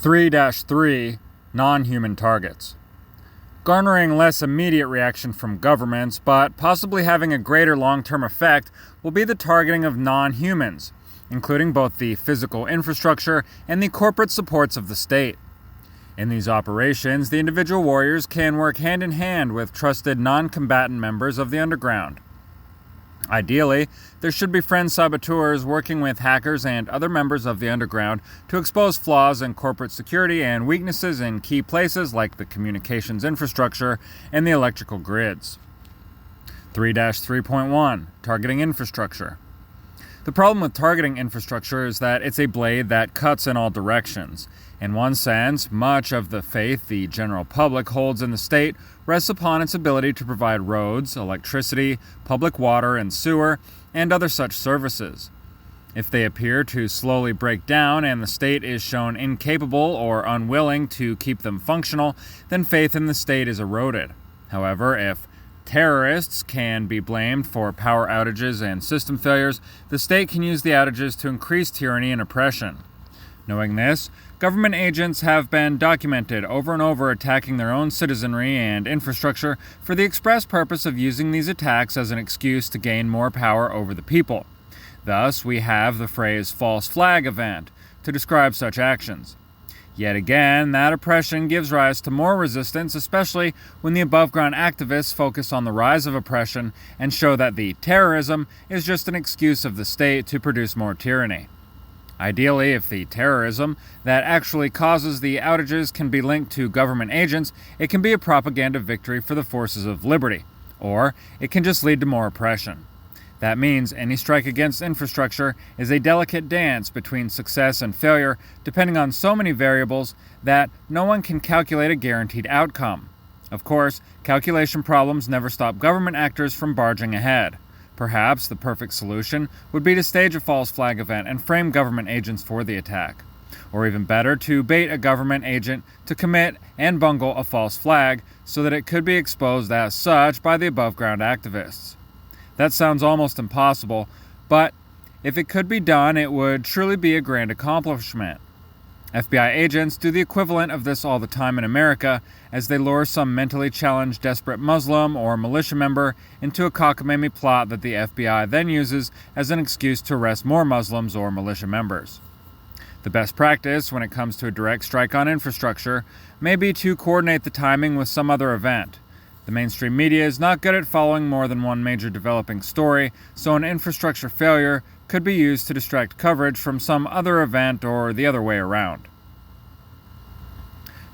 3-3 Non-Human Targets. Garnering less immediate reaction from governments, but possibly having a greater long-term effect, will be the targeting of non-humans, including both the physical infrastructure and the corporate supports of the state. In these operations, the individual warriors can work hand in hand with trusted non-combatant members of the underground. Ideally, there should be friend saboteurs working with hackers and other members of the underground to expose flaws in corporate security and weaknesses in key places like the communications infrastructure and the electrical grids. 3-3.1 Targeting Infrastructure. The problem with targeting infrastructure is that it's a blade that cuts in all directions. In one sense, much of the faith the general public holds in the state rests upon its ability to provide roads, electricity, public water and sewer, and other such services. If they appear to slowly break down and the state is shown incapable or unwilling to keep them functional, then faith in the state is eroded. However, if terrorists can be blamed for power outages and system failures, the state can use the outages to increase tyranny and oppression. Knowing this, government agents have been documented over and over attacking their own citizenry and infrastructure for the express purpose of using these attacks as an excuse to gain more power over the people. Thus, we have the phrase false flag event to describe such actions. Yet again, that oppression gives rise to more resistance, especially when the above-ground activists focus on the rise of oppression and show that the terrorism is just an excuse of the state to produce more tyranny. Ideally, if the terrorism that actually causes the outages can be linked to government agents, it can be a propaganda victory for the forces of liberty, or it can just lead to more oppression. That means any strike against infrastructure is a delicate dance between success and failure, depending on so many variables that no one can calculate a guaranteed outcome. Of course, calculation problems never stop government actors from barging ahead. Perhaps the perfect solution would be to stage a false flag event and frame government agents for the attack. Or even better, to bait a government agent to commit and bungle a false flag so that it could be exposed as such by the above-ground activists. That sounds almost impossible, but if it could be done, it would truly be a grand accomplishment. FBI agents do the equivalent of this all the time in America as they lure some mentally challenged desperate Muslim or militia member into a cockamamie plot that the FBI then uses as an excuse to arrest more Muslims or militia members. The best practice when it comes to a direct strike on infrastructure may be to coordinate the timing with some other event. The mainstream media is not good at following more than one major developing story, so an infrastructure failure could be used to distract coverage from some other event or the other way around.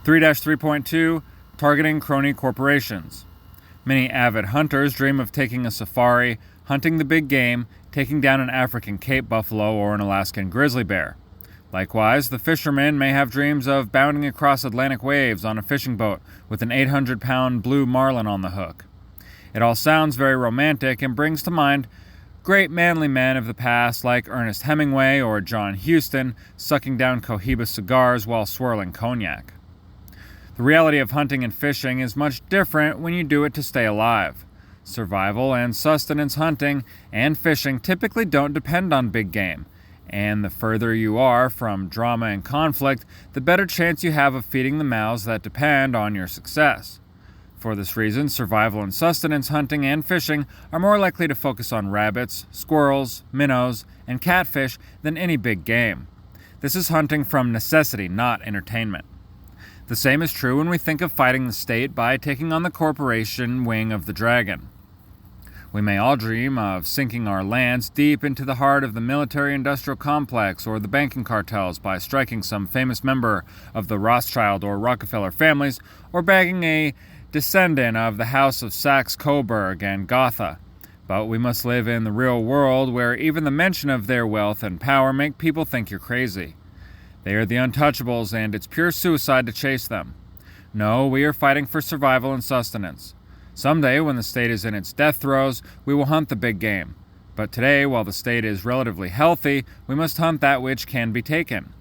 3-3.2 Targeting Crony Corporations. Many avid hunters dream of taking a safari, hunting the big game, taking down an African Cape buffalo or an Alaskan grizzly bear. Likewise, the fishermen may have dreams of bounding across Atlantic waves on a fishing boat with an 800-pound blue marlin on the hook. It all sounds very romantic and brings to mind great manly men of the past like Ernest Hemingway or John Huston sucking down Cohiba cigars while swirling cognac. The reality of hunting and fishing is much different when you do it to stay alive. Survival and sustenance hunting and fishing typically don't depend on big game, and the further you are from drama and conflict, the better chance you have of feeding the mouths that depend on your success. For this reason, survival and sustenance hunting and fishing are more likely to focus on rabbits, squirrels, minnows, and catfish than any big game. This is hunting from necessity, not entertainment. The same is true when we think of fighting the state by taking on the corporation wing of the dragon. We may all dream of sinking our lands deep into the heart of the military-industrial complex or the banking cartels by striking some famous member of the Rothschild or Rockefeller families, or bagging a descendant of the House of Saxe-Coburg and Gotha. But we must live in the real world where even the mention of their wealth and power make people think you're crazy. They are the untouchables, and it's pure suicide to chase them. No, we are fighting for survival and sustenance. Someday, when the state is in its death throes, we will hunt the big game. But today, while the state is relatively healthy, we must hunt that which can be taken.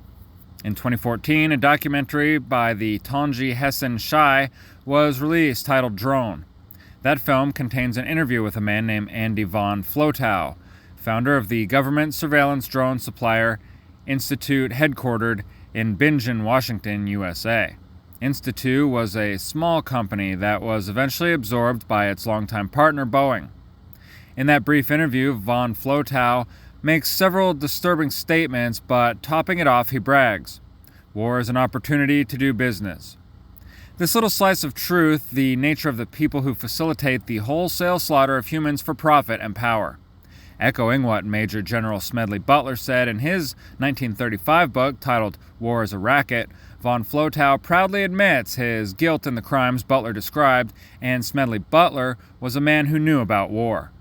In 2014, a documentary by the Tonji Hessen Shai was released titled Drone. That film contains an interview with a man named Andy von Flotow, founder of the government surveillance drone supplier Institute headquartered in Bingen, Washington, USA. Institu was a small company that was eventually absorbed by its longtime partner, Boeing. In that brief interview, von Flotow makes several disturbing statements, but topping it off, he brags, "War is an opportunity to do business." This little slice of truth, the nature of the people who facilitate the wholesale slaughter of humans for profit and power. Echoing what Major General Smedley Butler said in his 1935 book titled War is a Racket, von Flotow proudly admits his guilt in the crimes Butler described, and Smedley Butler was a man who knew about war.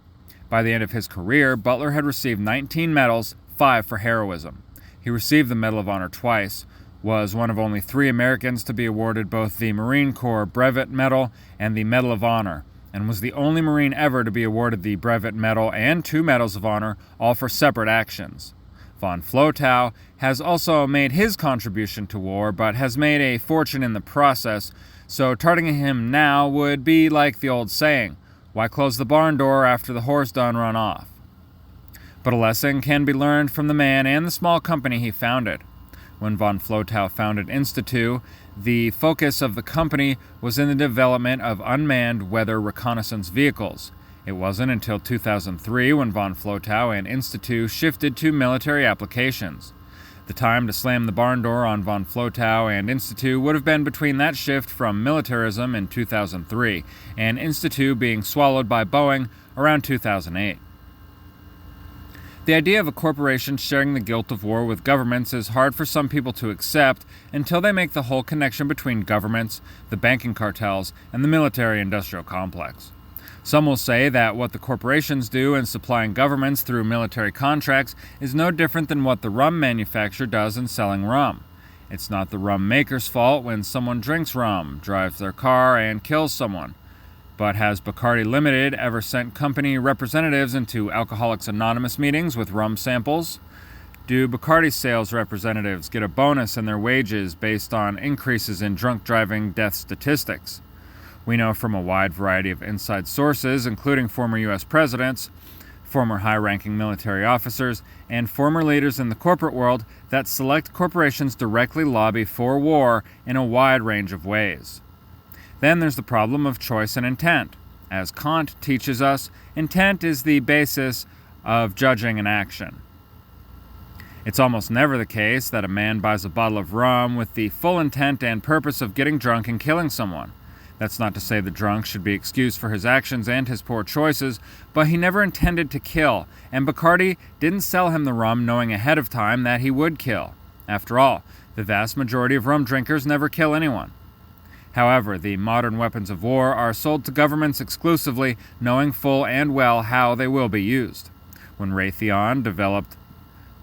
By the end of his career, Butler had received 19 medals, 5 for heroism. He received the Medal of Honor twice, was one of only 3 Americans to be awarded both the Marine Corps Brevet Medal and the Medal of Honor, and was the only Marine ever to be awarded the Brevet Medal and 2 Medals of Honor, all for separate actions. Von Flotow has also made his contribution to war, but has made a fortune in the process, so targeting him now would be like the old saying, "Why close the barn door after the horse done run off?" But a lesson can be learned from the man and the small company he founded. When von Flotow founded Institu, the focus of the company was in the development of unmanned weather reconnaissance vehicles. It wasn't until 2003 when von Flotow and Institu shifted to military applications. The time to slam the barn door on von Flotow and Institu would have been between that shift from militarism in 2003 and Institu being swallowed by Boeing around 2008. The idea of a corporation sharing the guilt of war with governments is hard for some people to accept until they make the whole connection between governments, the banking cartels, and the military-industrial complex. Some will say that what the corporations do in supplying governments through military contracts is no different than what the rum manufacturer does in selling rum. It's not the rum maker's fault when someone drinks rum, drives their car, and kills someone. But has Bacardi Limited ever sent company representatives into Alcoholics Anonymous meetings with rum samples? Do Bacardi sales representatives get a bonus in their wages based on increases in drunk driving death statistics? We know from a wide variety of inside sources, including former U.S. presidents, former high-ranking military officers, and former leaders in the corporate world, that select corporations directly lobby for war in a wide range of ways. Then there's the problem of choice and intent. As Kant teaches us, intent is the basis of judging an action. It's almost never the case that a man buys a bottle of rum with the full intent and purpose of getting drunk and killing someone. That's not to say the drunk should be excused for his actions and his poor choices, but he never intended to kill, and Bacardi didn't sell him the rum knowing ahead of time that he would kill. After all, the vast majority of rum drinkers never kill anyone. However, the modern weapons of war are sold to governments exclusively, knowing full and well how they will be used. When Raytheon developed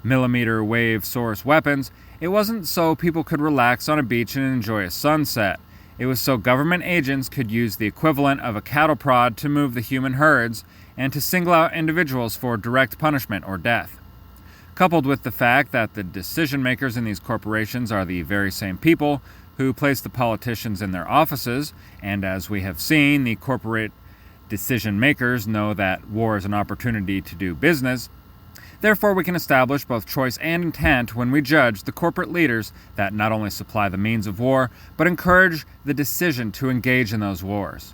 millimeter wave source weapons, it wasn't so people could relax on a beach and enjoy a sunset. It was so government agents could use the equivalent of a cattle prod to move the human herds and to single out individuals for direct punishment or death. Coupled with the fact that the decision makers in these corporations are the very same people who place the politicians in their offices, and as we have seen, the corporate decision makers know that war is an opportunity to do business. Therefore, we can establish both choice and intent when we judge the corporate leaders that not only supply the means of war, but encourage the decision to engage in those wars.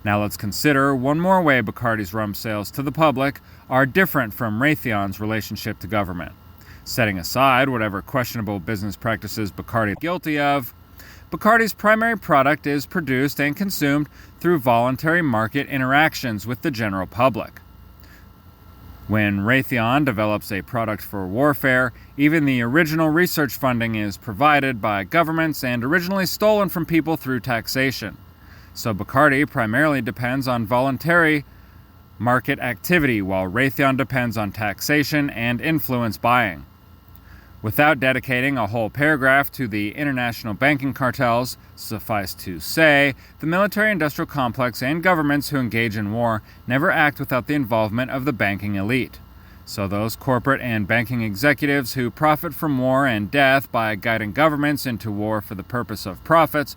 Now let's consider one more way Bacardi's rum sales to the public are different from Raytheon's relationship to government. Setting aside whatever questionable business practices Bacardi is guilty of, Bacardi's primary product is produced and consumed through voluntary market interactions with the general public. When Raytheon develops a product for warfare, even the original research funding is provided by governments and originally stolen from people through taxation. So Bacardi primarily depends on voluntary market activity, while Raytheon depends on taxation and influence buying. Without dedicating a whole paragraph to the international banking cartels, suffice to say, the military-industrial complex and governments who engage in war never act without the involvement of the banking elite. So those corporate and banking executives who profit from war and death by guiding governments into war for the purpose of profits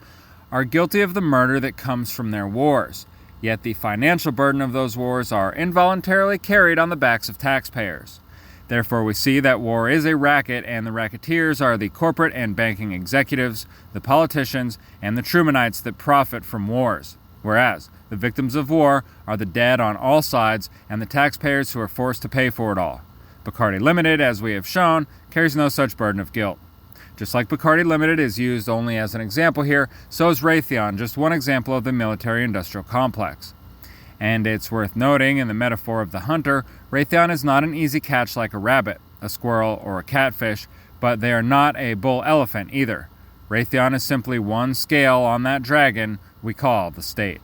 are guilty of the murder that comes from their wars. Yet the financial burden of those wars are involuntarily carried on the backs of taxpayers. Therefore, we see that war is a racket, and the racketeers are the corporate and banking executives, the politicians, and the Trumanites that profit from wars, whereas the victims of war are the dead on all sides and the taxpayers who are forced to pay for it all. Bacardi Limited, as we have shown, carries no such burden of guilt. Just like Bacardi Limited is used only as an example here, so is Raytheon, just one example of the military-industrial complex. And it's worth noting, in the metaphor of the hunter, Raytheon is not an easy catch like a rabbit, a squirrel, or a catfish, but they are not a bull elephant either. Raytheon is simply one scale on that dragon we call the state.